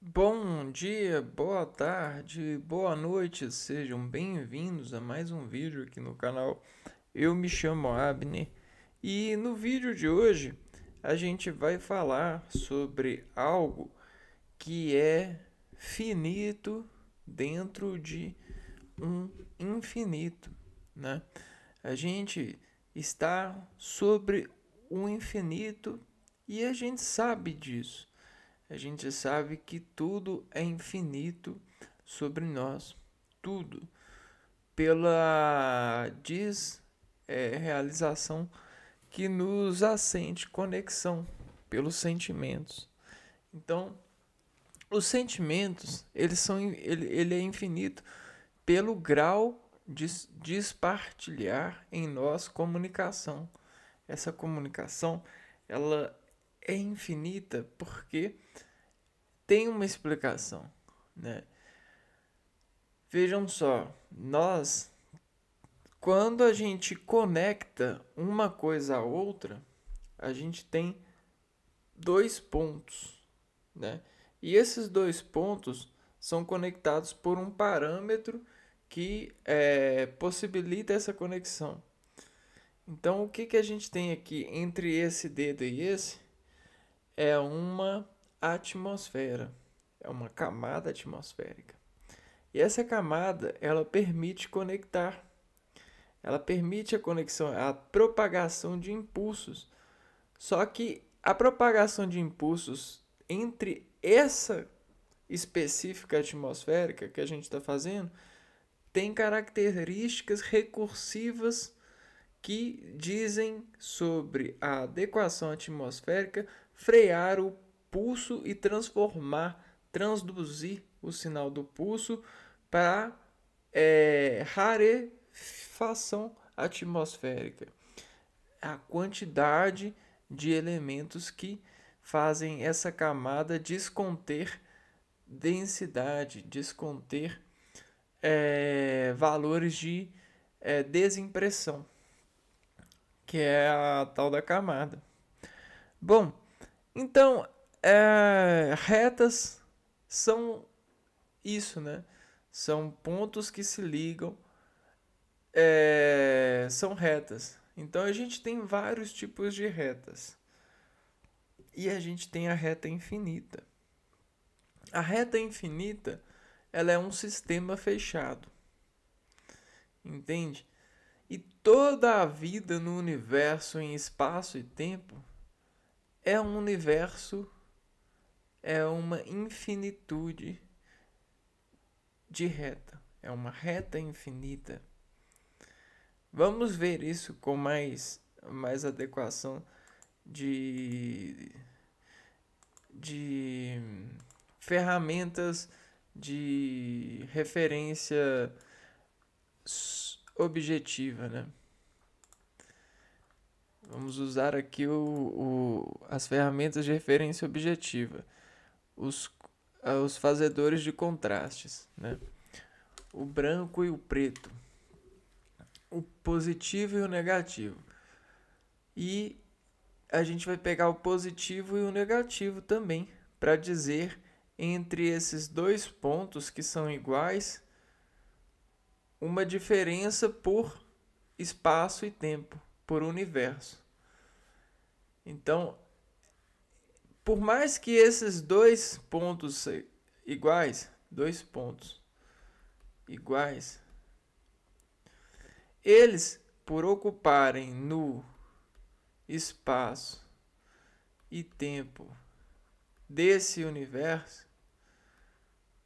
Bom dia, boa tarde, boa noite, sejam bem-vindos a mais um vídeo aqui no canal. Eu me chamo Abner e no vídeo de hoje a gente vai falar sobre algo que é finito dentro de um infinito, né? A gente está sobre o infinito e a gente sabe disso. A gente sabe que tudo é infinito sobre nós, tudo, pela desrealização que nos assente conexão, pelos sentimentos. Então, os sentimentos, ele é infinito pelo grau de despartilhar em nós comunicação. Essa comunicação, ela é infinita porque tem uma explicação, né? Vejam só, quando a gente conecta uma coisa a outra, a gente tem dois pontos, né? E esses dois pontos são conectados por um parâmetro que possibilita essa conexão. Então, o que a gente tem aqui entre esse dedo e esse é uma atmosfera, é uma camada atmosférica. E essa camada, ela permite conectar, ela permite a conexão, a propagação de impulsos. Só que a propagação de impulsos entre essa específica atmosférica que a gente está fazendo tem características recursivas que dizem sobre a adequação atmosférica frear o pulso e transduzir o sinal do pulso para rarefação atmosférica. A quantidade de elementos que fazem essa camada desconter densidade, desconter valores de desimpressão, que é a tal da camada. Bom, então, retas são isso, né? São pontos que se ligam, são retas. Então a gente tem vários tipos de retas. E a gente tem a reta infinita. A reta infinita, ela é um sistema fechado. Entende? E toda a vida no universo em espaço e tempo é um universo, é uma infinitude de reta. É uma reta infinita. Vamos ver isso com mais adequação de, de ferramentas de referência objetiva, né? Vamos usar aqui as ferramentas de referência objetiva, os, os fazedores de contrastes, né? O branco e o preto, o positivo e o negativo. E a gente vai pegar o positivo e o negativo também, para dizer entre esses dois pontos que são iguais, uma diferença por espaço e tempo, por universo. Então, por mais que esses dois pontos iguais, eles, por ocuparem no espaço e tempo desse universo,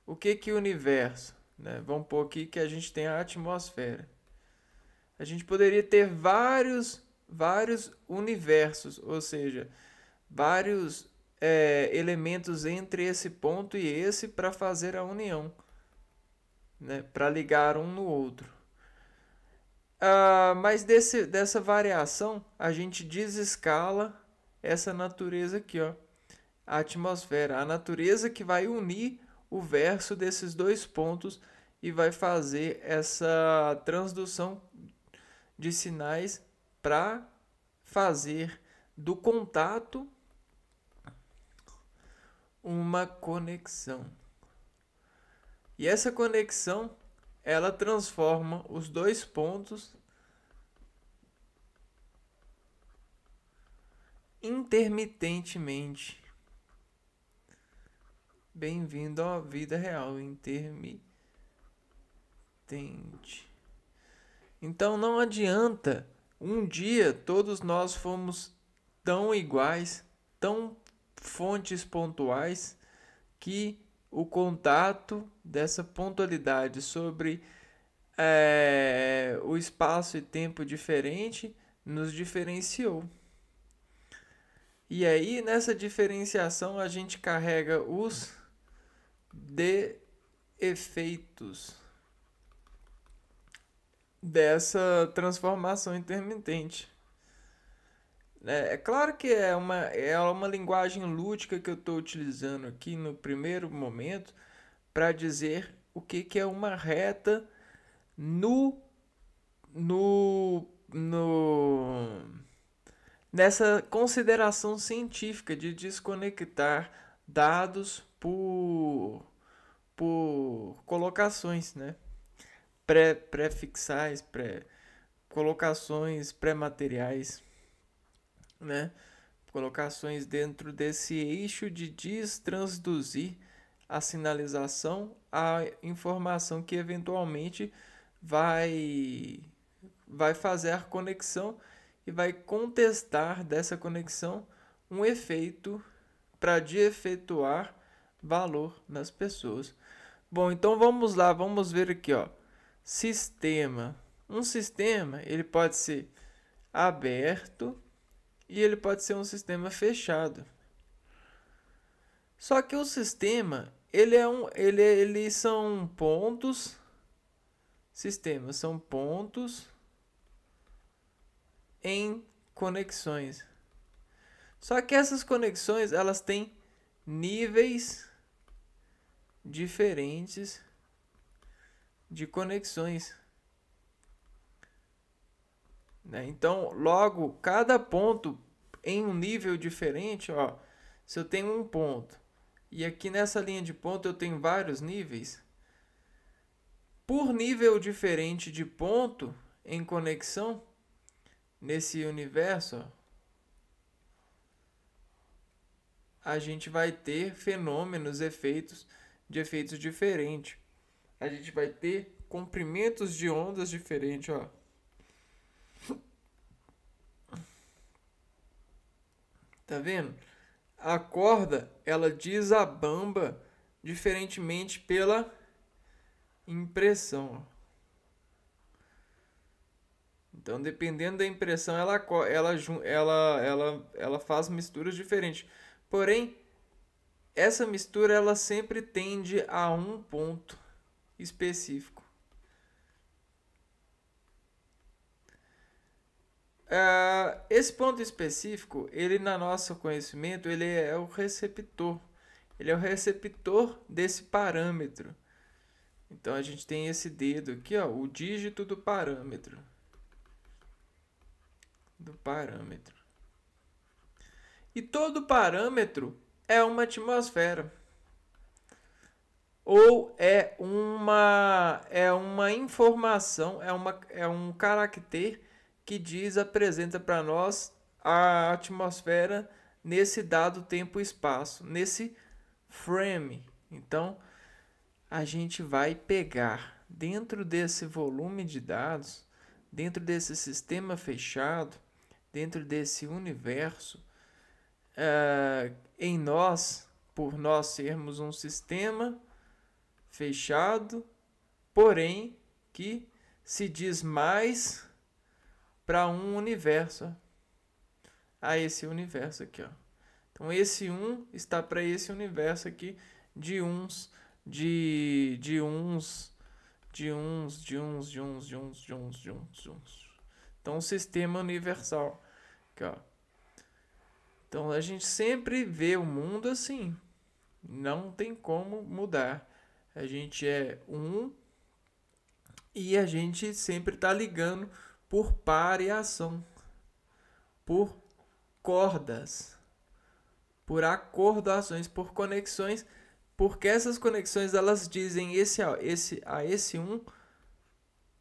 o que é o universo? Né? Vamos pôr aqui que a gente tem a atmosfera. A gente poderia ter vários universos, ou seja, vários elementos entre esse ponto e esse para fazer a união, né? Para ligar um no outro. Mas dessa variação, a gente desescala essa natureza aqui, ó, a atmosfera, a natureza que vai unir o verso desses dois pontos e vai fazer essa transdução de sinais para fazer do contato uma conexão. E essa conexão, ela transforma os dois pontos intermitentemente. Bem-vindo à vida real, intermitente. Então não adianta um dia todos nós fomos tão iguais, tão fontes pontuais, que o contato dessa pontualidade sobre o espaço e tempo diferente nos diferenciou. E aí, nessa diferenciação, a gente carrega os efeitos dessa transformação intermitente. É claro que é uma linguagem lúdica que eu estou utilizando aqui no primeiro momento para dizer o que é uma reta no, no, no, nessa consideração científica de desconectar dados por colocações, né? Prefixais, colocações pré-materiais, né? Colocações dentro desse eixo de destransduzir a sinalização à informação que eventualmente vai fazer a conexão e vai contestar dessa conexão um efeito para de efetuar valor nas pessoas. Bom, então vamos lá, vamos ver aqui, ó. Sistema. Um sistema, ele pode ser aberto e ele pode ser um sistema fechado. Só que o sistema, ele são pontos, sistemas são pontos em conexões. Só que essas conexões, elas têm níveis diferentes de conexões, né? Então, logo, cada ponto em um nível diferente, ó, se eu tenho um ponto e aqui nessa linha de ponto eu tenho vários níveis, por nível diferente de ponto em conexão nesse universo, ó, a gente vai ter fenômenos, efeitos diferentes. A gente vai ter comprimentos de ondas diferentes, ó. Tá vendo? A corda, ela desabamba diferentemente pela impressão. Então, dependendo da impressão, ela faz misturas diferentes. Porém, essa mistura ela sempre tende a um ponto específico. Esse ponto específico, ele na nosso conhecimento, ele é o receptor. Ele é o receptor desse parâmetro. Então a gente tem esse dedo aqui, ó, o dígito do parâmetro. E todo parâmetro é uma atmosfera. Ou é uma informação, é um caractere que apresenta para nós a atmosfera nesse dado tempo e espaço, nesse frame. Então, a gente vai pegar dentro desse volume de dados, dentro desse sistema fechado, dentro desse universo, em nós, por nós sermos um sistema fechado, porém que se diz mais para um universo, a esse universo aqui, ó. Então esse 1 está para esse universo aqui de uns, de uns. Então, um sistema universal. Aqui, ó. Então, a gente sempre vê o mundo assim. Não tem como mudar. A gente é um e a gente sempre está ligando por pareação, por cordas, por acordações, por conexões, porque essas conexões elas dizem a esse um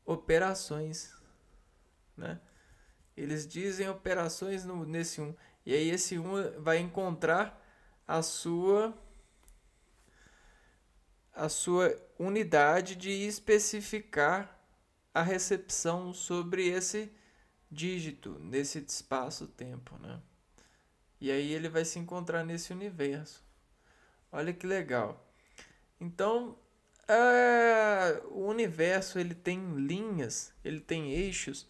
operações, né? Eles dizem operações nesse um, e aí esse um vai encontrar a sua unidade de especificar a recepção sobre esse dígito, nesse espaço-tempo, né? E aí ele vai se encontrar nesse universo. Olha que legal. Então, o universo ele tem linhas, ele tem eixos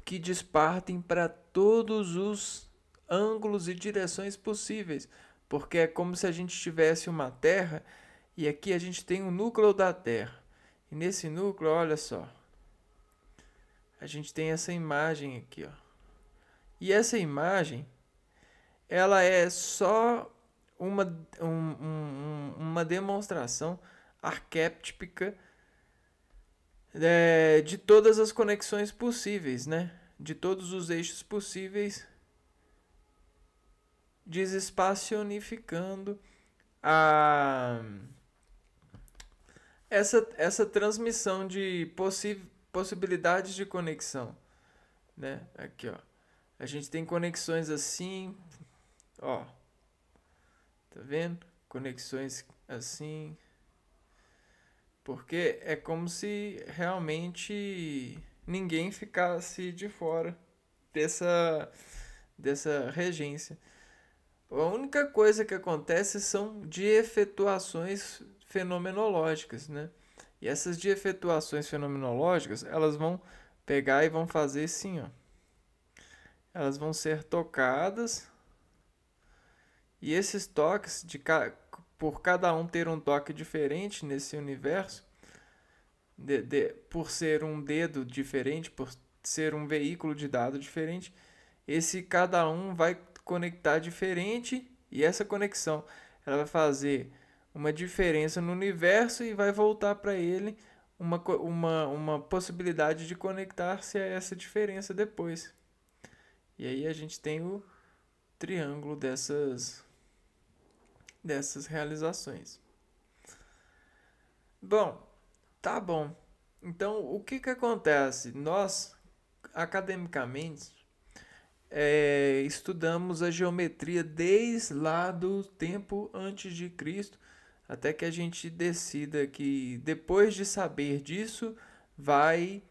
que dispartem para todos os ângulos e direções possíveis, porque é como se a gente tivesse uma Terra e aqui a gente tem o núcleo da Terra. E nesse núcleo, olha só, a gente tem essa imagem aqui, ó. E essa imagem, ela é só uma demonstração arquétipica de todas as conexões possíveis, né? De todos os eixos possíveis, desespacionificando essa transmissão de possibilidades de conexão, né? Aqui, ó. A gente tem conexões assim, ó. Tá vendo? Conexões assim. Porque é como se realmente ninguém ficasse de fora dessa regência. A única coisa que acontece são de efetuações fenomenológicas, né? E essas de efetuações fenomenológicas, elas vão pegar e vão fazer assim, ó. Elas vão ser tocadas e esses toques, por cada um ter um toque diferente nesse universo, por ser um dedo diferente, por ser um veículo de dado diferente, esse cada um vai conectar diferente e essa conexão ela vai fazer uma diferença no universo e vai voltar para ele uma possibilidade de conectar-se a essa diferença depois. E aí a gente tem o triângulo dessas realizações. Bom, tá bom. Então, o que acontece? Nós, academicamente, estudamos a geometria desde lá do tempo antes de Cristo, até que a gente decida que, depois de saber disso, vai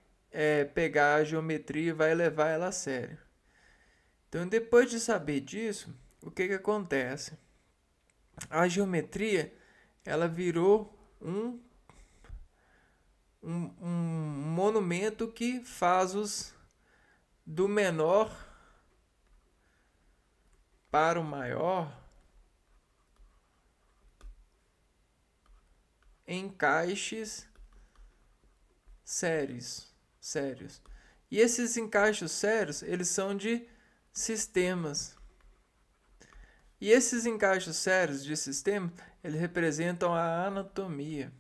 pegar a geometria e vai levar ela a sério. Então, depois de saber disso, o que acontece? A geometria ela virou um monumento que faz os do menor para o maior encaixes sérios. E esses encaixes sérios, eles são de sistemas. E esses encaixes sérios de sistemas, eles representam a anatomia.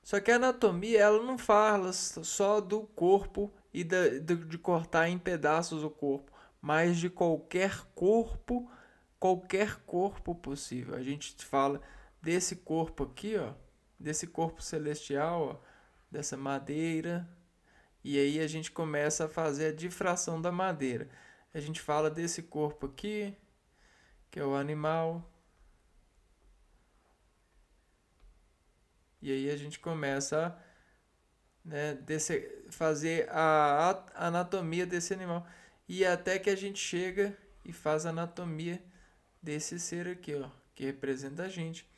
Só que a anatomia, ela não fala só do corpo e de cortar em pedaços o corpo, mas de qualquer corpo possível. A gente fala desse corpo aqui, ó, desse corpo celestial, ó, dessa madeira, e aí a gente começa a fazer a difração da madeira. A gente fala desse corpo aqui, que é o animal. E aí a gente começa a fazer a anatomia desse animal. E até que a gente chega e faz a anatomia desse ser aqui, ó, que representa a gente.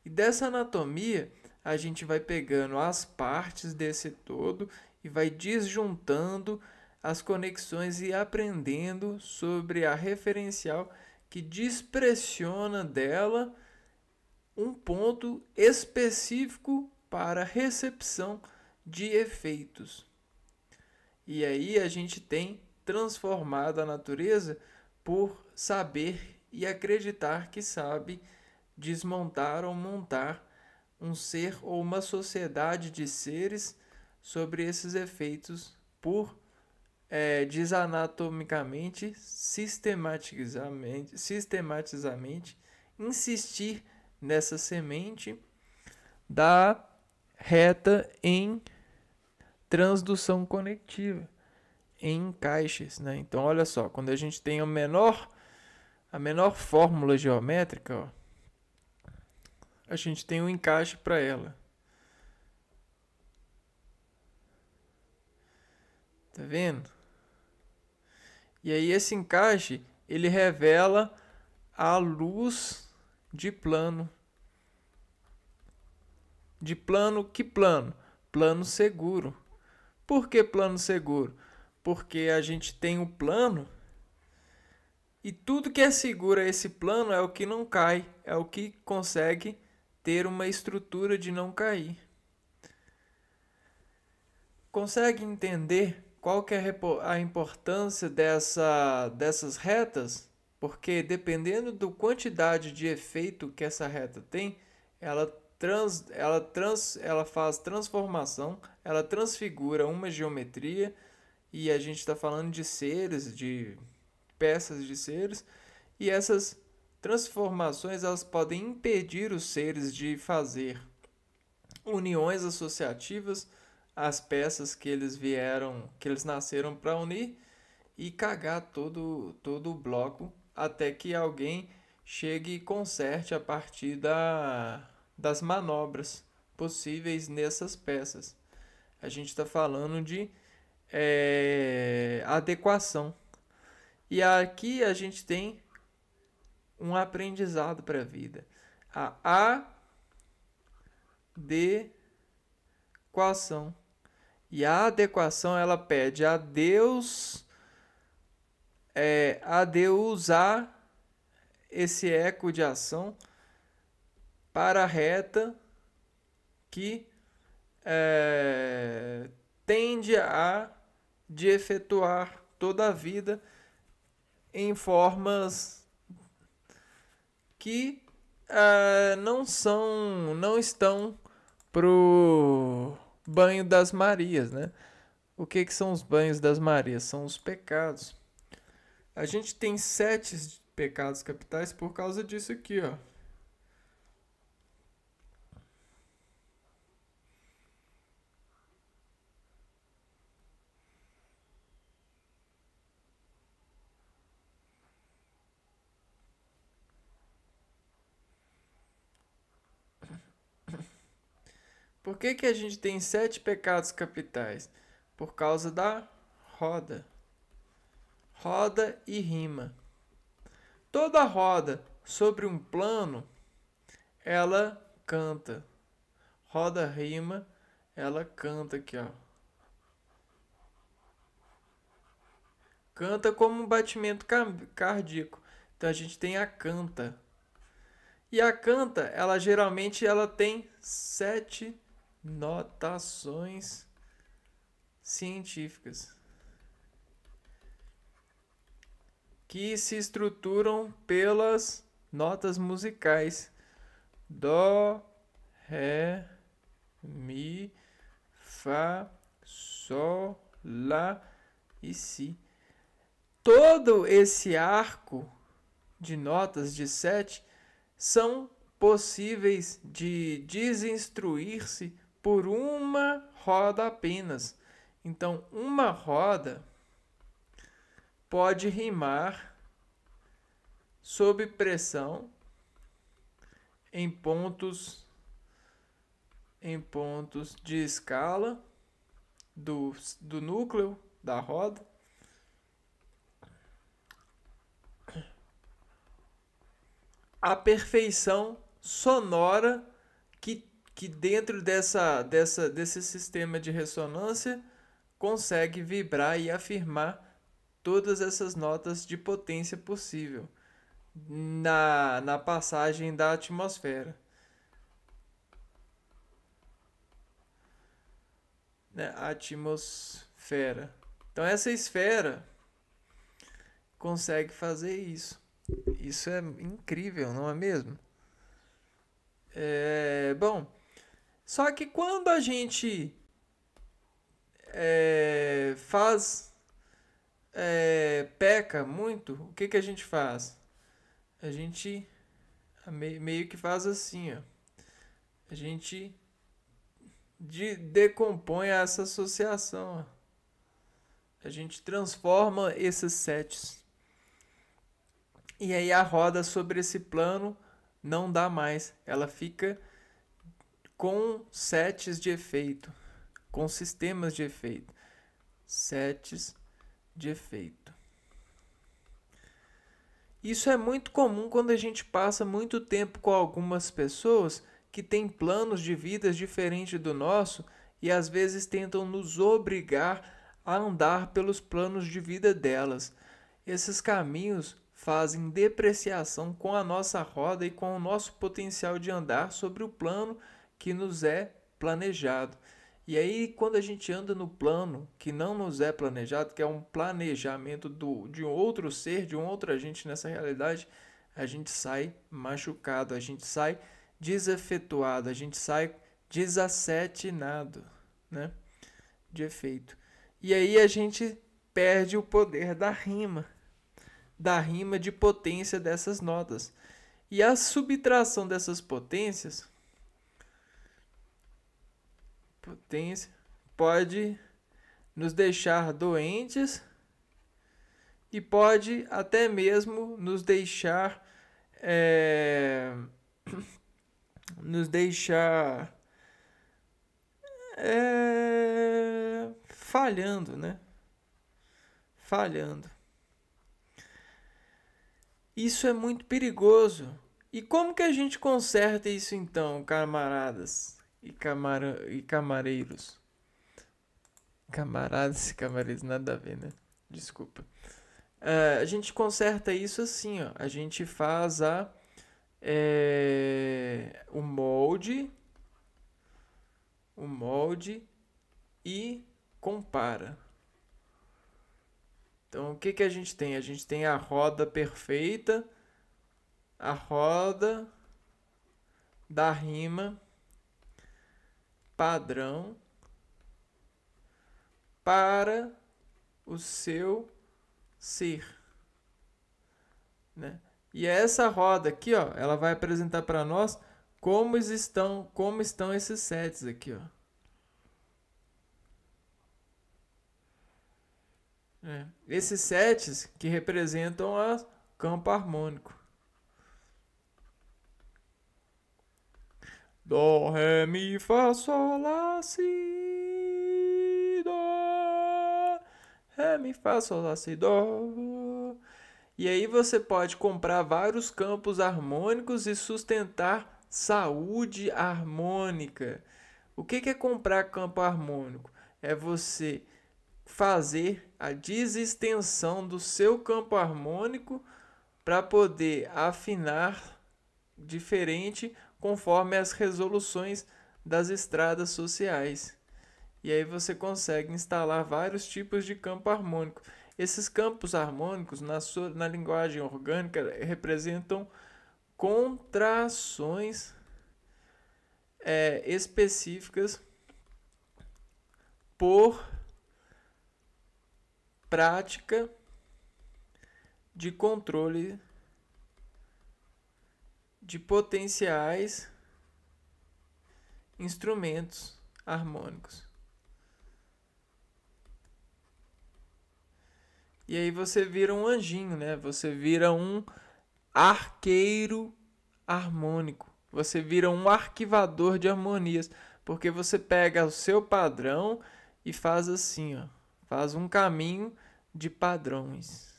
E dessa anatomia, a gente vai pegando as partes desse todo e vai disjuntando as conexões e aprendendo sobre a referencial que despressiona dela um ponto específico para recepção de efeitos. E aí a gente tem transformado a natureza por saber e acreditar que sabe desmontar ou montar um ser ou uma sociedade de seres sobre esses efeitos por desanatomicamente, sistematizamente insistir nessa semente da reta em transdução conectiva, em encaixes, né? Então, olha só, quando a gente tem a menor fórmula geométrica, ó, a gente tem um encaixe para ela. Tá vendo? E aí esse encaixe, ele revela a luz de plano. De plano, que plano? Plano seguro. Por que plano seguro? Porque a gente tem o plano e tudo que assegura esse plano é o que não cai, é o que consegue ter uma estrutura de não cair. Consegue entender qual que é a importância dessas retas? Porque dependendo da quantidade de efeito que essa reta tem, ela faz transformação, ela transfigura uma geometria, e a gente está falando de seres, de peças de seres, e essas transformações elas podem impedir os seres de fazer uniões associativas às peças que eles nasceram para unir, e cagar todo o bloco até que alguém chegue e conserte a partir das manobras possíveis nessas peças. A gente está falando de adequação. E aqui a gente tem um aprendizado para a vida. A adequação. E a adequação ela pede a Deus usar esse eco de ação para a reta que tende a de efetuar toda a vida em formas que não estão pro banho das Marias, né? O que são os banhos das Marias? São os pecados. A gente tem 7 pecados capitais por causa disso aqui, ó. Por que a gente tem 7 pecados capitais? Por causa da roda. Roda e rima. Toda roda sobre um plano, ela canta. Roda, rima, ela canta aqui, ó. Canta como um batimento cardíaco. Então a gente tem a canta. E a canta, ela geralmente tem 7 notações científicas que se estruturam pelas notas musicais: dó, ré, mi, fá, sol, lá e si. Todo esse arco de notas de 7 são possíveis de desinstruir-se por uma roda apenas. Então, uma roda pode rimar sob pressão em pontos de escala do núcleo da roda. A perfeição sonora que dentro desse sistema de ressonância consegue vibrar e afirmar todas essas notas de potência possível na passagem da atmosfera. Né? Atmosfera. Então essa esfera consegue fazer isso. Isso é incrível, não é mesmo? Bom, só que quando a gente faz peca muito, o que que a gente faz? A gente meio que faz assim, ó. A gente decompõe essa associação, ó. A gente transforma esses sets. E aí a roda sobre esse plano não dá mais. Ela fica com sets de efeito, com sistemas de efeito. Sets de efeito. Isso é muito comum quando a gente passa muito tempo com algumas pessoas que têm planos de vidas diferentes do nosso e às vezes tentam nos obrigar a andar pelos planos de vida delas. Esses caminhos fazem depreciação com a nossa roda e com o nosso potencial de andar sobre o plano que nos é planejado. E aí, quando a gente anda no plano que não nos é planejado, que é um planejamento de um outro ser, de um outro agente nessa realidade, a gente sai machucado, a gente sai desafetuado, a gente sai desacetinado, né? De efeito. E aí a gente perde o poder da rima de potência dessas notas. E a subtração dessas potência pode nos deixar doentes e pode até mesmo nos deixar falhando, né? Falhando. Isso é muito perigoso. E como que a gente conserta isso então, camaradas e camareiros? Camaradas e camareiros, nada a ver, né? Desculpa. A gente conserta isso assim, ó. A gente faz o molde e compara. Então, o que que a gente tem? A gente tem a roda perfeita, a roda da rima padrão para o seu ser, né? E essa roda aqui, ó, ela vai apresentar para nós como estão esses sets aqui, ó. Esses sets que representam o campo harmônico. Dó, ré, mi, fá, sol, lá, si, dó. Ré, mi, fá, sol, lá, si, dó. E aí você pode comprar vários campos harmônicos e sustentar saúde harmônica. O que é comprar campo harmônico? É você fazer a desextensão do seu campo harmônico para poder afinar diferente conforme as resoluções das estradas sociais. E aí você consegue instalar vários tipos de campo harmônico. Esses campos harmônicos, na linguagem orgânica, representam contrações específicas por prática de controle de potenciais instrumentos harmônicos. E aí você vira um anjinho, né? Você vira um arqueiro harmônico. Você vira um arquivador de harmonias, porque você pega o seu padrão e faz assim, ó, faz um caminho de padrões.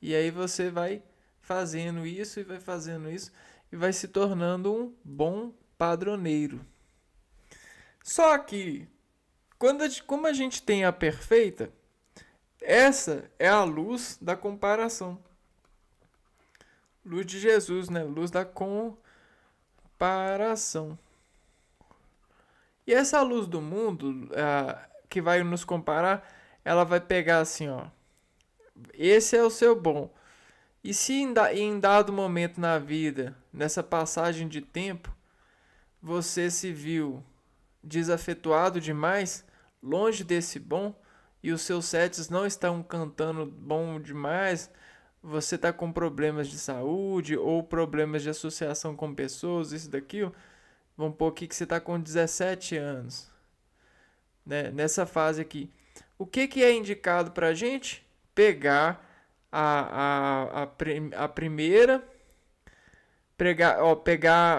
E aí você vai fazendo isso e vai fazendo isso e vai se tornando um bom padroneiro. Só que como a gente tem a perfeita, essa é a luz da comparação. Luz de Jesus, né? Luz da comparação. E essa luz do mundo, que vai nos comparar, ela vai pegar assim, ó. Esse é o seu bom. E se em dado momento na vida, nessa passagem de tempo, você se viu desafetuado demais, longe desse bom, e os seus sets não estão cantando bom demais, você está com problemas de saúde ou problemas de associação com pessoas, isso daquilo, vamos pôr aqui que você está com 17 anos, né? Nessa fase aqui. O que é indicado para a gente? Pegar a primeira,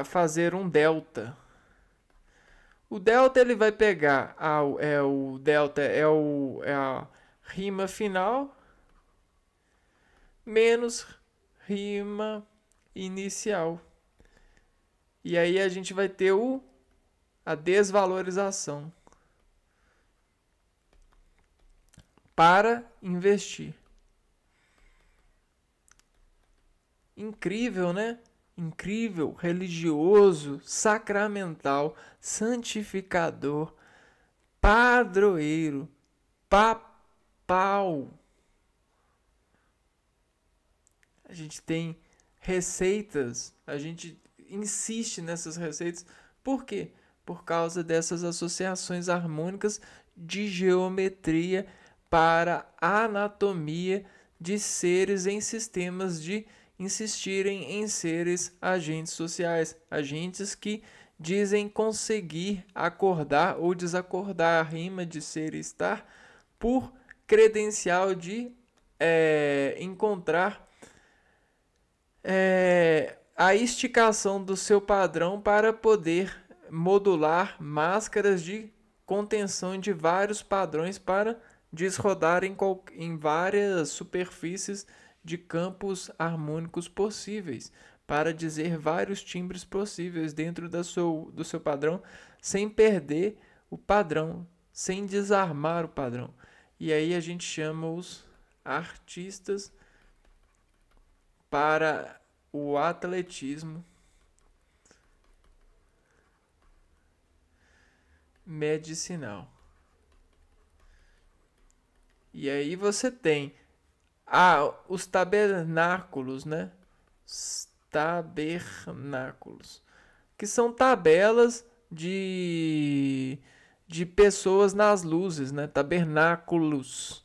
fazer um delta. O delta ele vai pegar o delta é a rima final menos rima inicial. E aí a gente vai ter a desvalorização para investir. Incrível, né? Incrível, religioso, sacramental, santificador, padroeiro, papal. A gente tem receitas, a gente insiste nessas receitas. Por quê? Por causa dessas associações harmônicas de geometria para a anatomia de seres em sistemas de insistirem em seres agentes sociais, agentes que dizem conseguir acordar ou desacordar a rima de ser e estar por credencial de encontrar a esticação do seu padrão para poder modular máscaras de contenção de vários padrões para desrodar em várias superfícies de campos harmônicos possíveis, para dizer vários timbres possíveis dentro do seu padrão, sem perder o padrão, sem desarmar o padrão. E aí a gente chama os artistas para o atletismo medicinal. E aí você tem os tabernáculos, né? Os tabernáculos, que são tabelas de pessoas nas luzes, né? Tabernáculos,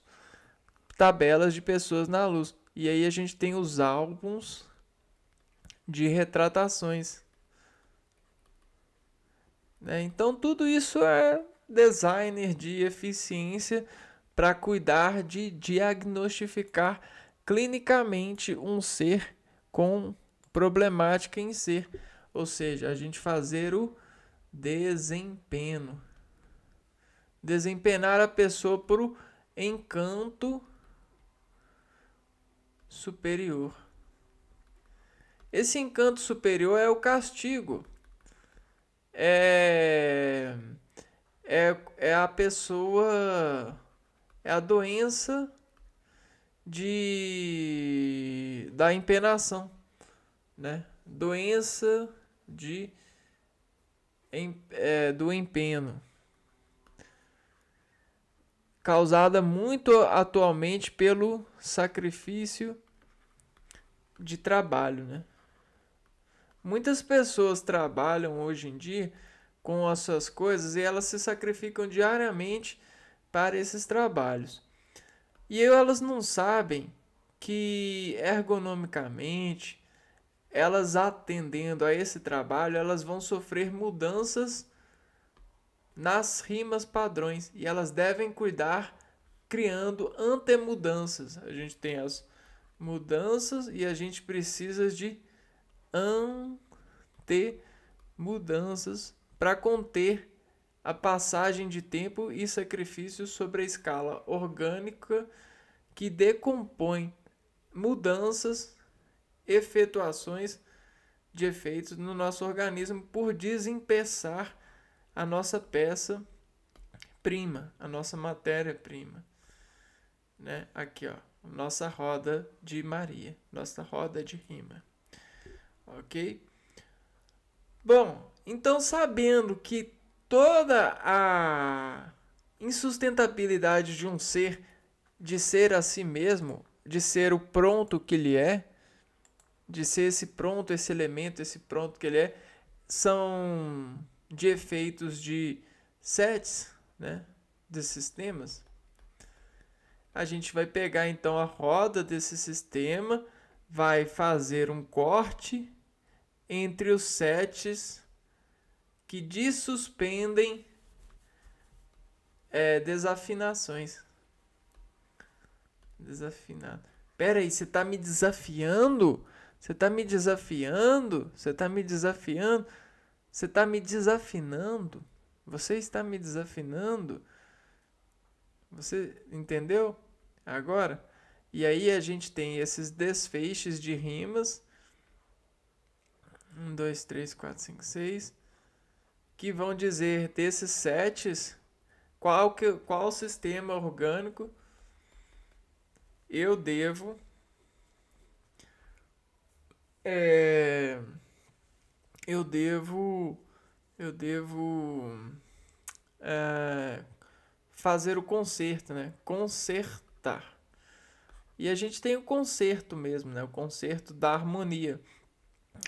tabelas de pessoas na luz. E aí a gente tem os álbuns de retratações, né? Então tudo isso é designer de eficiência para cuidar de diagnosticar clinicamente um ser com problemática em ser, ou seja, a gente fazer o desempenho, desempenar a pessoa para o encanto superior. Esse encanto superior é o castigo, é a pessoa, é a doença da empenação, né? Doença do empeno, causada muito atualmente pelo sacrifício de trabalho, né? Muitas pessoas trabalham hoje em dia com as suas coisas e elas se sacrificam diariamente para esses trabalhos. E elas não sabem que ergonomicamente, elas atendendo a esse trabalho, elas vão sofrer mudanças nas rimas padrões e elas devem cuidar criando antemudanças. A gente tem as mudanças e a gente precisa de antemudanças para conter a passagem de tempo e sacrifício sobre a escala orgânica que decompõe mudanças, efetuações de efeitos no nosso organismo por desempeçar a nossa peça prima, a nossa matéria-prima, né? Aqui, ó, nossa roda de Maria, nossa roda de rima. Ok? Bom, então sabendo que toda a insustentabilidade de um ser, de ser a si mesmo, de ser o pronto que ele é, de ser esse pronto, esse elemento, esse pronto que ele é, são de efeitos de sets, né, de sistemas. a gente vai pegar então a roda desse sistema, vai fazer um corte entre os sets que dessuspendem desafinações. Desafinado. Pera aí, você tá me desafiando? Você tá me desafiando? Você tá me desafiando? Você tá me desafinando? Você está me desafinando? Você entendeu? Agora? E aí a gente tem esses desfechos de rimas. 1, 2, 3, 4, 5, 6. Que vão dizer desses sets qual sistema orgânico eu devo é, eu devo eu devo é, fazer o concerto, né? Consertar. E a gente tem o concerto mesmo, né? O concerto da harmonia.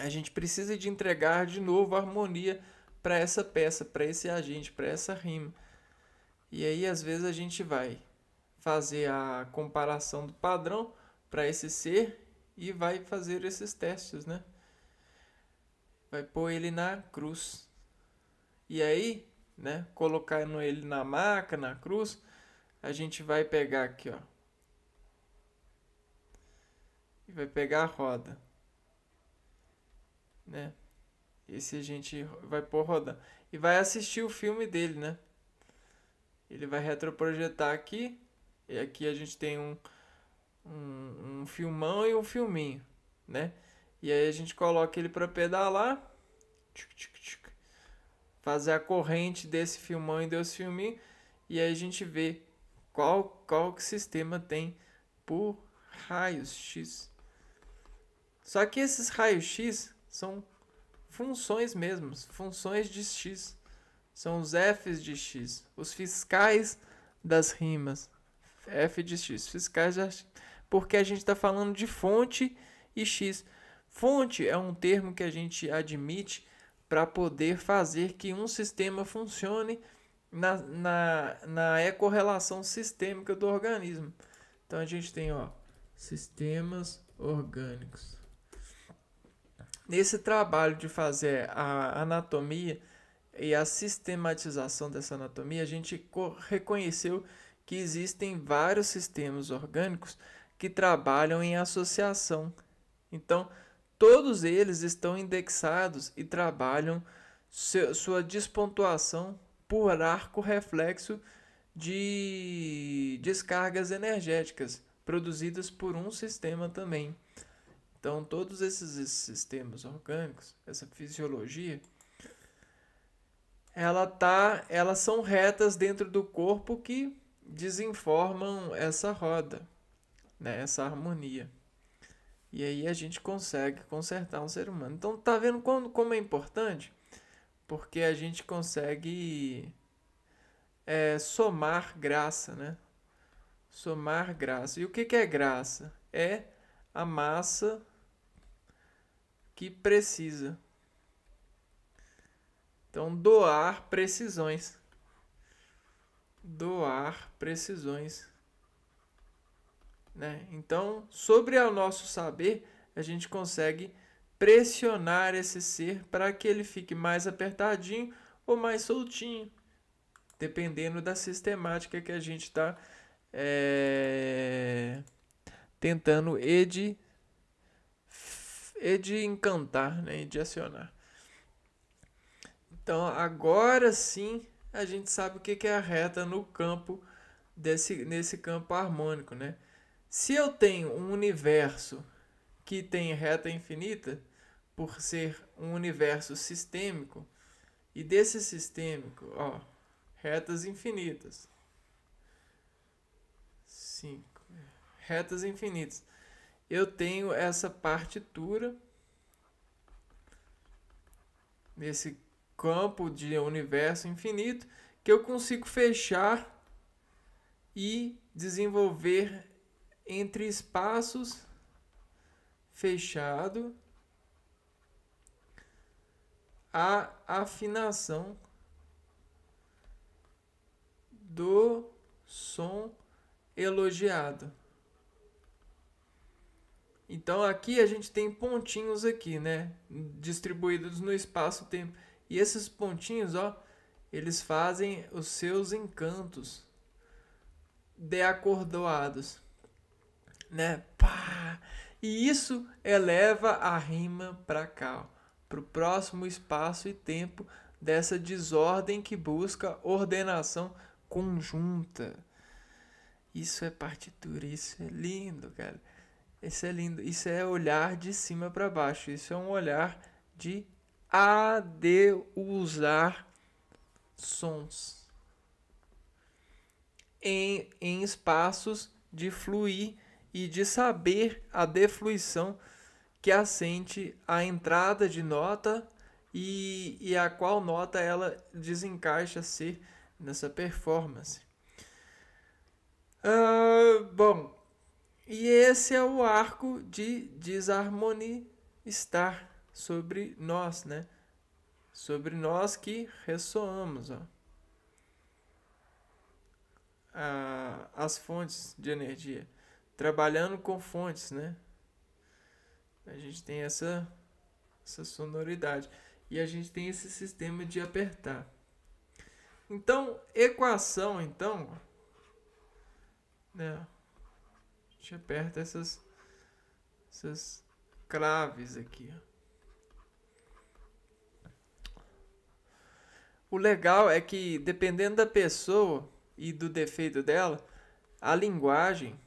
A gente precisa de entregar de novo a harmonia para essa peça, para esse agente, para essa rima. E aí às vezes a gente vai fazer a comparação do padrão para esse ser e vai fazer esses testes, né? Vai pôr ele na cruz. E aí, né, colocando ele na maca, na cruz, a gente vai pegar aqui, ó. E vai pegar a roda, né? Esse a gente vai pôr rodando. E vai assistir o filme dele, né? Ele vai retroprojetar aqui. E aqui a gente tem um filmão e um filminho, né? E aí a gente coloca ele para pedalar. Fazer a corrente desse filmão e desse filminho. E aí a gente vê qual que sistema tem por raios X. Só que esses raios X são funções mesmos, funções de X. São os Fs de X, os fiscais das rimas. F de X, fiscais de X. Porque a gente está falando de fonte e X. Fonte é um termo que a gente admite para poder fazer que um sistema funcione na ecorrelação sistêmica do organismo. Então a gente tem, ó, sistemas orgânicos. Nesse trabalho de fazer a anatomia e a sistematização dessa anatomia, a gente reconheceu que existem vários sistemas orgânicos que trabalham em associação. Então, todos eles estão indexados e trabalham sua despontuação por arco reflexo de descargas energéticas produzidas por um sistema também. Então, todos esses sistemas orgânicos, essa fisiologia, elas são retas dentro do corpo que desinformam essa roda, né, essa harmonia. E aí a gente consegue consertar um ser humano. Então, tá vendo como é importante? Porque a gente consegue somar graça, né? Somar graça. E o que é graça? É a massa que precisa. Então, doar precisões. Doar precisões. Né? Então, sobre o nosso saber, a gente consegue pressionar esse ser para que ele fique mais apertadinho ou mais soltinho, dependendo da sistemática que a gente está tentando encantar, né? Ediacionar. Então, agora sim, a gente sabe o que é a reta no campo nesse campo harmônico, né? Se eu tenho um universo que tem reta infinita, por ser um universo sistêmico, e desse sistêmico, ó, retas infinitas. 5. Retas infinitas. Eu tenho essa partitura nesse campo de universo infinito que eu consigo fechar e desenvolver entre espaços fechado a afinação do som elogiado. Então aqui a gente tem pontinhos aqui, né, distribuídos no espaço-tempo. E esses pontinhos, ó, eles fazem os seus encantos deacordoados, né? Pá! E isso eleva a rima para cá, para o próximo espaço e tempo dessa desordem que busca ordenação conjunta. Isso é partitura, isso é lindo, cara. Isso é lindo. Isso é olhar de cima para baixo. Isso é um olhar de adeusar sons em espaços de fluir e de saber a defluição que assente a entrada de nota e a qual nota ela desencaixa ser nessa performance. Bom, e esse é o arco de desarmonizar sobre nós, né? Sobre nós que ressoamos, ó. As fontes de energia. Trabalhando com fontes, né? A gente tem essa sonoridade. E a gente tem esse sistema de apertar. Então, equação, então, né? A gente aperta essas claves aqui, ó. O legal é que, dependendo da pessoa e do defeito dela, a linguagem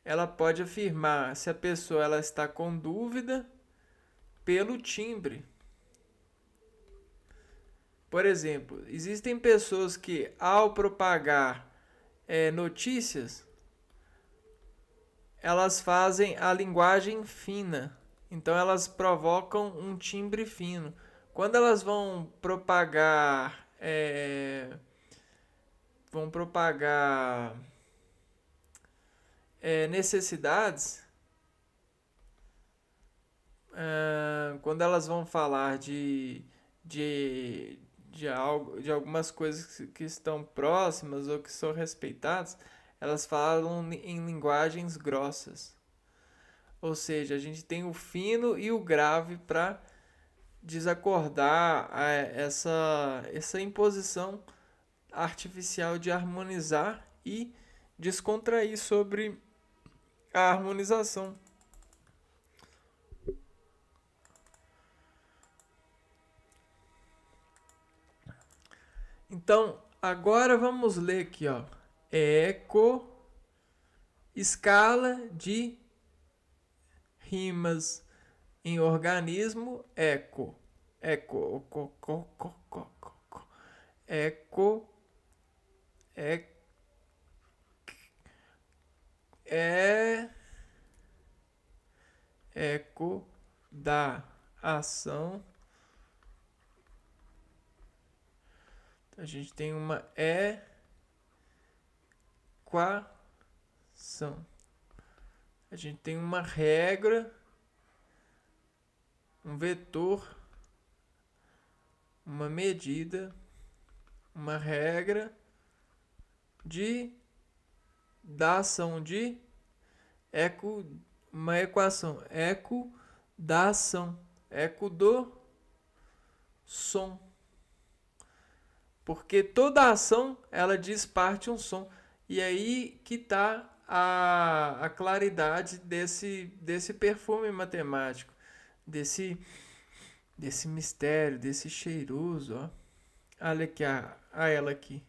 ela pode afirmar se a pessoa ela está com dúvida pelo timbre. Por exemplo, existem pessoas que, ao propagar notícias, elas fazem a linguagem fina. Então, elas provocam um timbre fino. Quando elas vão propagar necessidades, quando elas vão falar de algumas coisas que estão próximas ou que são respeitadas, elas falam em linguagens grossas. Ou seja, a gente tem o fino e o grave para desacordar essa imposição artificial de harmonizar e descontrair sobre a harmonização. Então, agora vamos ler aqui, ó. Eco, escala de rimas em organismo, eco. Eco, eco, eco da ação. A gente tem uma equação. A gente tem uma regra, um vetor, uma medida, uma regra da ação de eco, uma equação, eco da ação, eco do som. Porque toda ação, ela diz parte um som. E aí que está a claridade desse perfume matemático, desse mistério, desse cheiroso, ó. Olha aqui a ela aqui.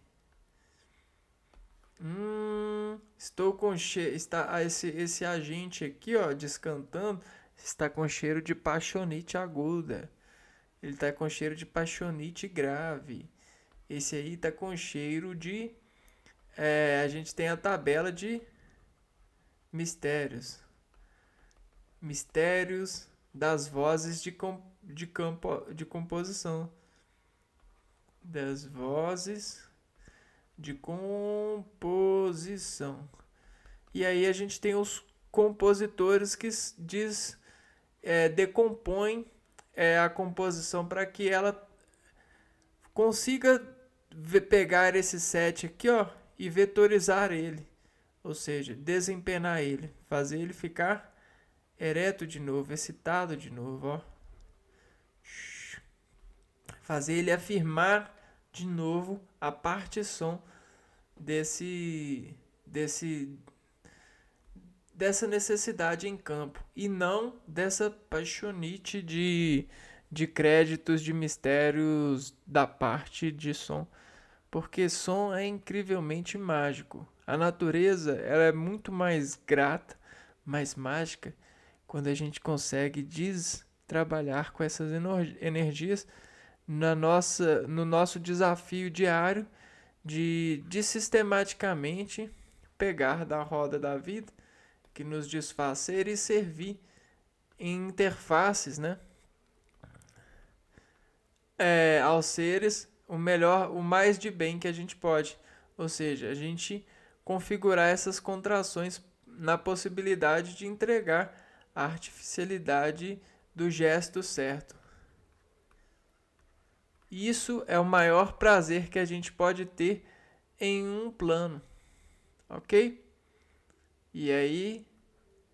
Estou com cheiro. Esse agente aqui, ó, descantando, está com cheiro de paixonite aguda. Ele está com cheiro de paixonite grave. Esse aí tá com cheiro de... a gente tem a tabela de mistérios. Mistérios das vozes de composição. Das vozes de composição. E aí a gente tem os compositores que decompõem a composição para que ela consiga pegar esse set aqui, ó, e vetorizar ele, ou seja, desempenar ele, fazer ele ficar ereto de novo, excitado de novo, ó. Fazer ele afirmar de novo a parte som dessa necessidade em campo e não dessa paixonite de créditos, de mistérios da parte de som, porque som é incrivelmente mágico. A natureza ela é muito mais grata, mais mágica, quando a gente consegue trabalhar com essas energias no nosso desafio diário de sistematicamente pegar da roda da vida que nos desfaz ser e servir em interfaces, né? Aos seres o melhor, o mais de bem que a gente pode. Ou seja, a gente configurar essas contrações na possibilidade de entregar a artificialidade do gesto certo. Isso é o maior prazer que a gente pode ter em um plano, ok? E aí,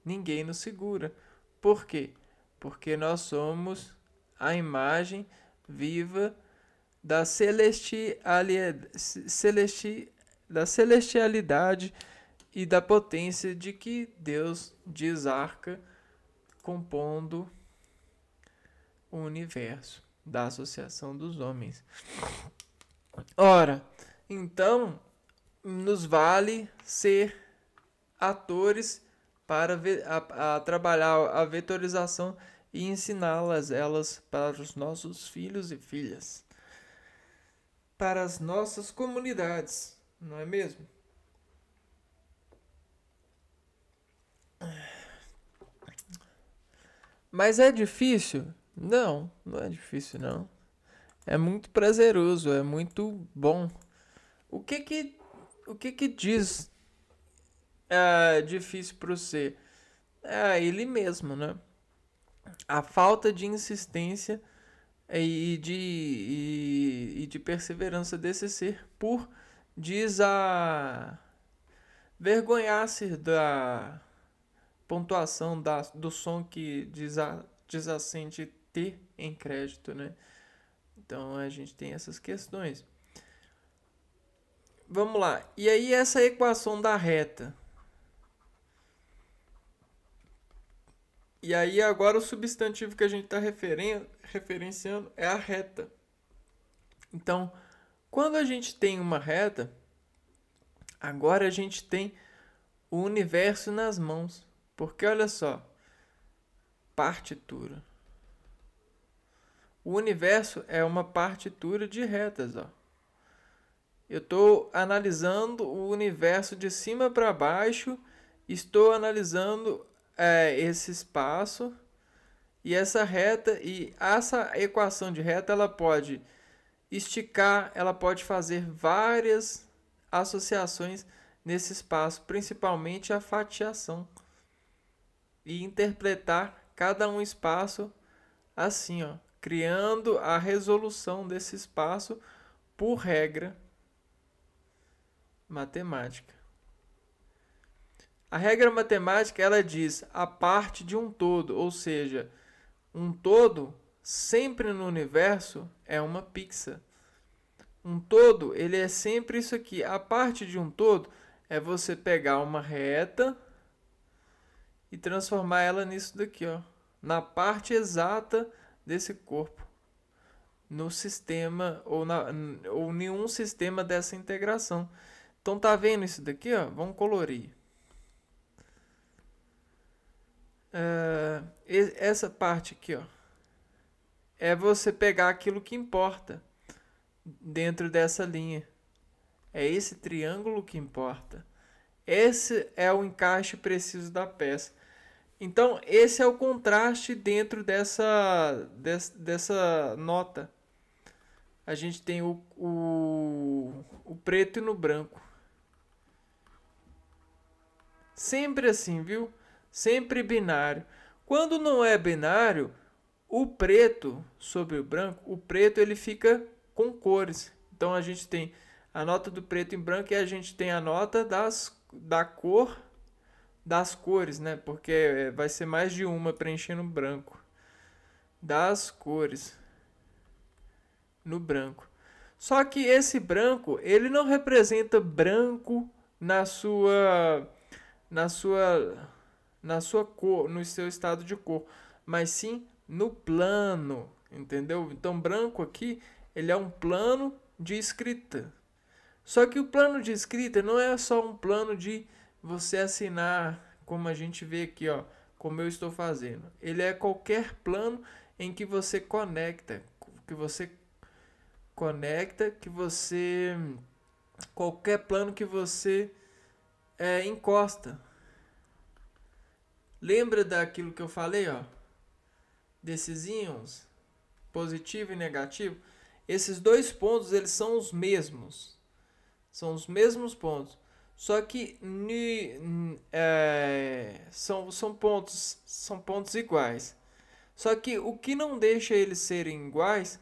ninguém nos segura. Por quê? Porque nós somos a imagem viva da celestialidade e da potência de que Deus desarca compondo o universo da associação dos homens. Ora, então, nos vale ser atores para trabalhar a vetorização e ensiná-las elas para os nossos filhos e filhas, para as nossas comunidades, não é mesmo? Mas é difícil? Não, não é difícil não. É muito prazeroso, é muito bom. O que que diz difícil para você? É ele mesmo, né? A falta de insistência e de perseverança desse ser por vergonhar-se da pontuação do som que desassente ter em crédito, né? Então a gente tem essas questões. Vamos lá. E aí essa equação da reta. E aí agora o substantivo que a gente está referenciando é a reta. Então, quando a gente tem uma reta, agora a gente tem o universo nas mãos. Porque olha só, partitura. O universo é uma partitura de retas, ó. Eu estou analisando o universo de cima para baixo, estou analisando esse espaço e essa reta, e essa equação de reta ela pode esticar, ela pode fazer várias associações nesse espaço, principalmente a fatiação, e interpretar cada um espaço assim, ó, criando a resolução desse espaço por regra matemática. A regra matemática ela diz a parte de um todo, ou seja, um todo sempre no universo é uma pizza. Um todo ele é sempre isso aqui. A parte de um todo é você pegar uma reta e transformar ela nisso daqui, ó, na parte exata desse corpo, no sistema ou nenhum sistema dessa integração. Então tá vendo isso daqui, ó? Vamos colorir. Essa parte aqui, ó, é você pegar aquilo que importa dentro dessa linha. É esse triângulo que importa. Esse é o encaixe preciso da peça. Então, esse é o contraste dentro dessa nota. A gente tem o preto e no branco. Sempre assim, viu? Sempre binário. Quando não é binário, o preto sobre o branco, o preto ele fica com cores. Então a gente tem A nota do preto em branco, e a gente tem a nota da cor, das cores, né? Porque vai ser mais de uma preenchendo branco. Das cores no branco. Só que esse branco, ele não representa branco na sua na sua na sua cor, no seu estado de cor, mas sim no plano, entendeu? Então branco aqui, ele é um plano de escrita. Só que o plano de escrita não é só um plano de você assinar, como a gente vê aqui, ó, como eu estou fazendo. Ele é qualquer plano em que você conecta, que você qualquer plano que você encosta. Lembra daquilo que eu falei, ó? Desses íons, positivo e negativo? Esses dois pontos, eles são os mesmos. São os mesmos pontos. Só que são pontos iguais. Só que o que não deixa eles serem iguais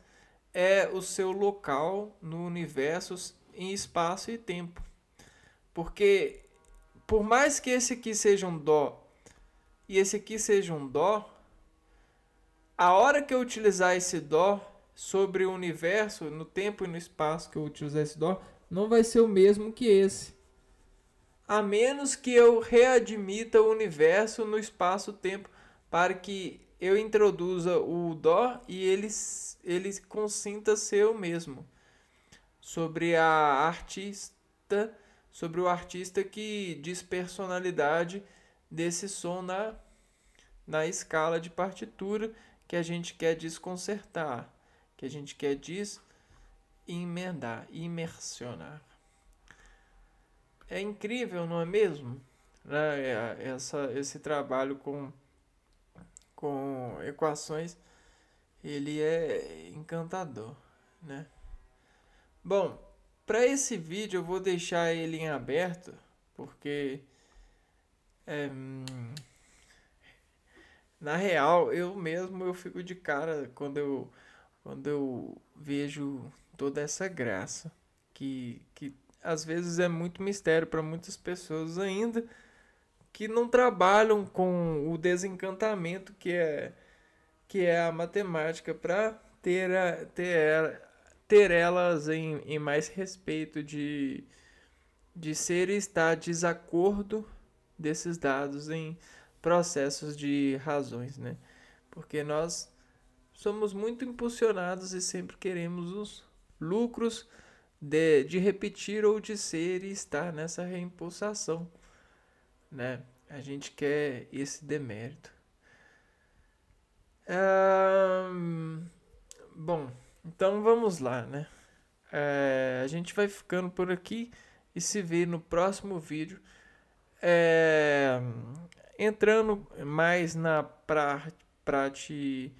é o seu local no universo em espaço e tempo. Porque por mais que esse aqui seja um dó e esse aqui seja um dó, a hora que eu utilizar esse dó sobre o universo, no tempo e no espaço que eu utilizar esse dó, não vai ser o mesmo que esse. A menos que eu readmita o universo no espaço-tempo para que eu introduza o dó e ele consinta ser o mesmo. Sobre sobre o artista que diz personalidade desse som na escala de partitura que a gente quer desconcertar, que a gente quer imersionar. É incrível, não é mesmo? Esse trabalho com equações, ele é encantador, né? Bom, para esse vídeo eu vou deixar ele em aberto, porque é, na real eu fico de cara quando eu vejo toda essa graça que às vezes é muito mistério para muitas pessoas ainda que não trabalham com o desencantamento que é a matemática para ter elas em mais respeito de ser e estar desacordo desses dados em processos de razões, né? Porque nós somos muito impulsionados e sempre queremos os lucros de repetir ou de ser e estar nessa reimpulsação, né? A gente quer esse demérito. Bom, então vamos lá, né? A gente vai ficando por aqui e se vê no próximo vídeo. É, entrando mais na prática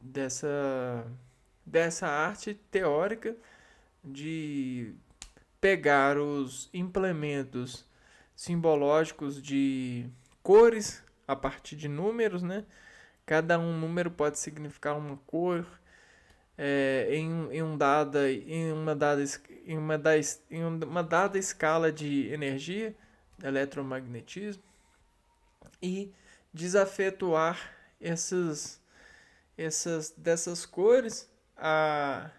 dessa arte teórica de pegar os implementos simbológicos de cores a partir de números, né? Cada um número pode significar uma cor em uma dada escala de energia, eletromagnetismo, e desafetuar dessas cores a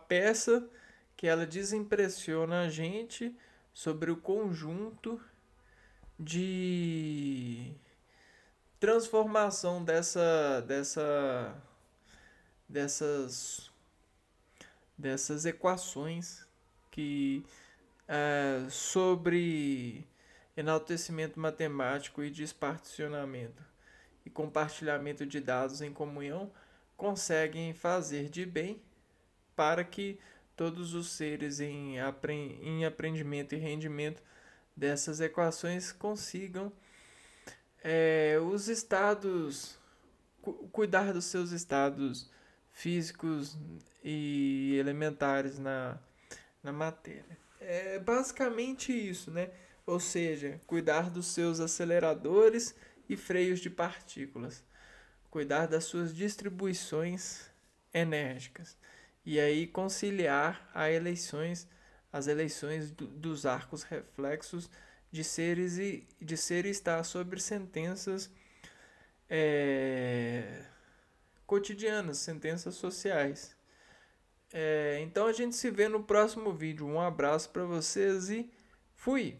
peça que ela desimpressiona a gente sobre o conjunto de transformação dessas equações que sobre enaltecimento matemático e desparticionamento e compartilhamento de dados em comunhão conseguem fazer de bem para que todos os seres em aprendimento e rendimento dessas equações consigam os estados, cuidar dos seus estados físicos e elementares na matéria. É basicamente isso, né? Ou seja, cuidar dos seus aceleradores e freios de partículas, cuidar das suas distribuições enérgicas. e aí conciliar as eleições dos arcos reflexos de seres de ser e estar sobre sentenças cotidianas, sentenças sociais. Então a gente se vê no próximo vídeo. Um abraço para vocês e fui!